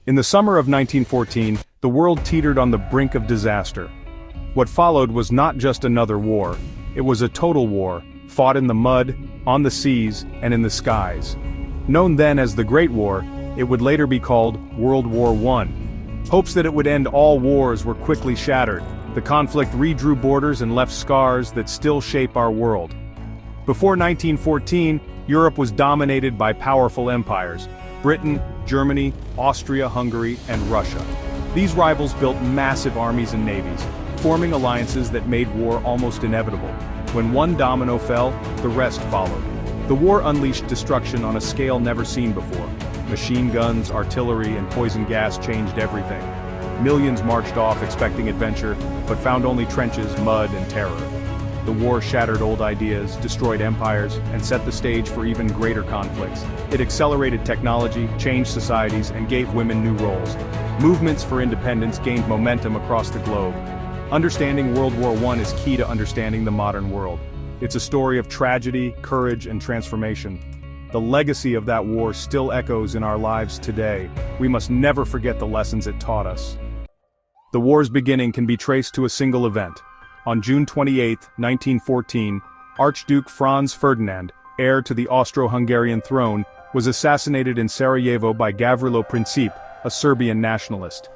In the summer of 1914, the world teetered on the brink of disaster. What followed was not just another war, it was a total war, fought in the mud, on the seas, and in the skies. Known then as the Great War, it would later be called World War I. Hopes that it would end all wars were quickly shattered. The conflict redrew borders and left scars that still shape our world. Before 1914, Europe was dominated by powerful empires: Britain, Germany, Austria-Hungary, and Russia. These rivals built massive armies and navies, forming alliances that made war almost inevitable. When one domino fell, the rest followed. The war unleashed destruction on a scale never seen before. Machine guns, artillery, and poison gas changed everything. Millions marched off expecting adventure, but found only trenches, mud, and terror. The war shattered old ideas, destroyed empires, and set the stage for even greater conflicts. It accelerated technology, changed societies, and gave women new roles. Movements for independence gained momentum across the globe. Understanding World War I is key to understanding the modern world. It's a story of tragedy, courage, and transformation. The legacy of that war still echoes in our lives today. We must never forget the lessons it taught us. The war's beginning can be traced to a single event. On June 28, 1914, Archduke Franz Ferdinand, heir to the Austro-Hungarian throne, was assassinated in Sarajevo by Gavrilo Princip, a Serbian nationalist.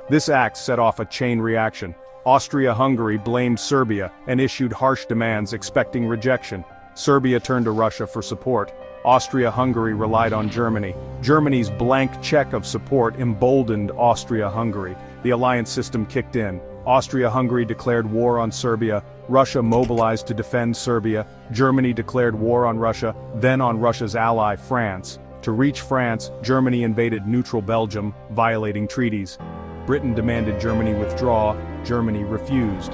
This act set off a chain reaction. Austria-Hungary blamed Serbia and issued harsh demands expecting rejection. Serbia turned to Russia for support. Austria-Hungary relied on Germany. Germany's blank check of support emboldened Austria-Hungary. The alliance system kicked in. Austria-Hungary declared war on Serbia. Russia mobilized to defend Serbia. Germany declared war on Russia, then on Russia's ally, France. To reach France, Germany invaded neutral Belgium, violating treaties. Britain demanded Germany withdraw. Germany refused.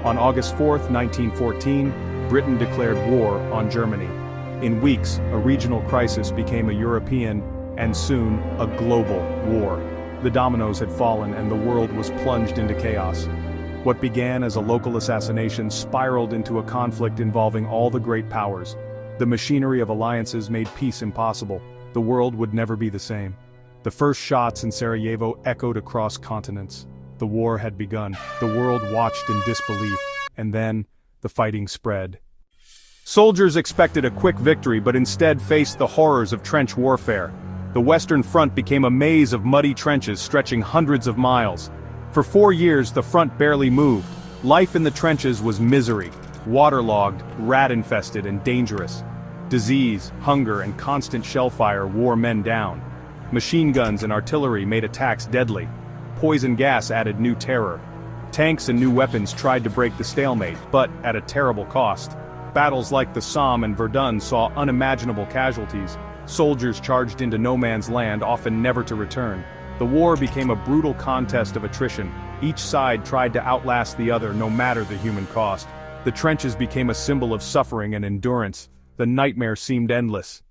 On August 4, 1914, Britain declared war on Germany. In weeks, a regional crisis became a European, and soon, a global war. The dominoes had fallen and the world was plunged into chaos. What began as a local assassination spiraled into a conflict involving all the great powers. The machinery of alliances made peace impossible. The world would never be the same. The first shots in Sarajevo echoed across continents. The war had begun. The world watched in disbelief, and then, the fighting spread. Soldiers expected a quick victory but instead faced the horrors of trench warfare. The Western Front became a maze of muddy trenches stretching hundreds of miles. For 4 years the front barely moved. Life in the trenches was misery, waterlogged, rat-infested, and dangerous. Disease, hunger, and constant shellfire wore men down. Machine guns and artillery made attacks deadly. Poison gas added new terror. Tanks and new weapons tried to break the stalemate, but at a terrible cost. Battles like the Somme and Verdun saw unimaginable casualties. Soldiers charged into no man's land, often never to return. The war became a brutal contest of attrition. Each side tried to outlast the other, no matter the human cost. The trenches became a symbol of suffering and endurance. The nightmare seemed endless.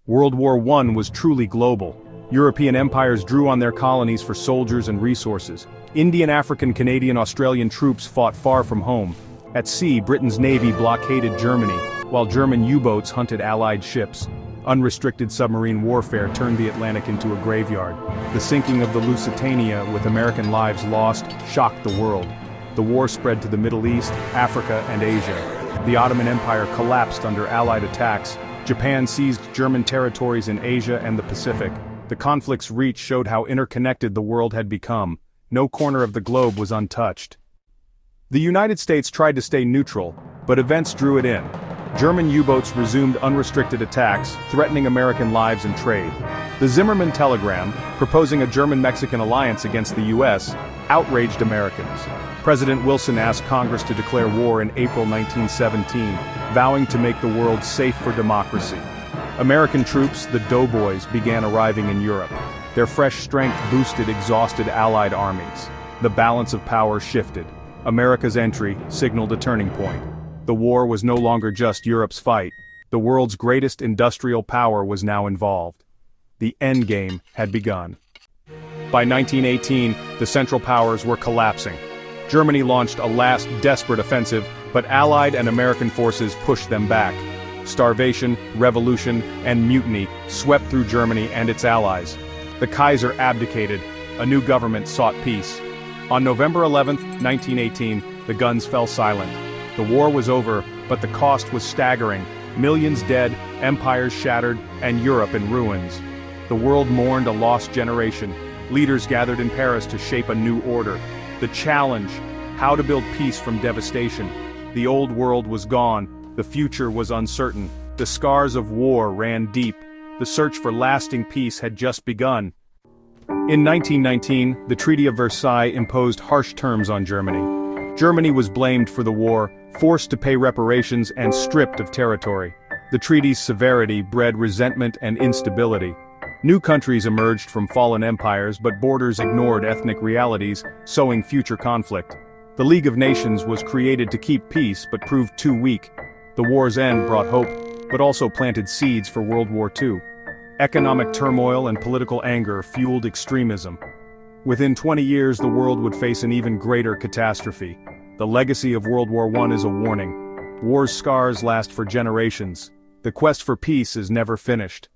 World War I was truly global. European empires drew on their colonies for soldiers and resources. Indian, African, Canadian, Australian troops fought far from home. At sea, Britain's navy blockaded Germany, while German U-boats hunted Allied ships. Unrestricted submarine warfare turned the Atlantic into a graveyard. The sinking of the Lusitania, with American lives lost, shocked the world. The war spread to the Middle East, Africa, and Asia. The Ottoman Empire collapsed under Allied attacks. Japan seized German territories in Asia and the Pacific. The conflict's reach showed how interconnected the world had become. No corner of the globe was untouched. The United States tried to stay neutral, but events drew it in. German U-boats resumed unrestricted attacks, threatening American lives and trade. The Zimmermann telegram, proposing a German-Mexican alliance against the U.S., outraged Americans. President Wilson asked Congress to declare war in April 1917, vowing to make the world safe for democracy. American troops, the Doughboys, began arriving in Europe. Their fresh strength boosted exhausted Allied armies. The balance of power shifted. America's entry signaled a turning point. The war was no longer just Europe's fight. The world's greatest industrial power was now involved. The endgame had begun. By 1918, the Central Powers were collapsing. Germany launched a last desperate offensive, but Allied and American forces pushed them back. Starvation, revolution, and mutiny swept through Germany and its allies. The Kaiser abdicated, a new government sought peace. On November 11, 1918, the guns fell silent. The war was over, but the cost was staggering. Millions dead, empires shattered, and Europe in ruins. The world mourned a lost generation. Leaders gathered in Paris to shape a new order. The challenge: how to build peace from devastation. The old world was gone. The future was uncertain. The scars of war ran deep. The search for lasting peace had just begun. In 1919, the Treaty of Versailles imposed harsh terms on Germany. Germany was blamed for the war, forced to pay reparations, and stripped of territory. The treaty's severity bred resentment and instability. New countries emerged from fallen empires, but borders ignored ethnic realities, sowing future conflict. The League of Nations was created to keep peace, but proved too weak. The war's end brought hope, but also planted seeds for World War II. Economic turmoil and political anger fueled extremism. Within 20 years, the world would face an even greater catastrophe. The legacy of World War I is a warning. War's scars last for generations. The quest for peace is never finished.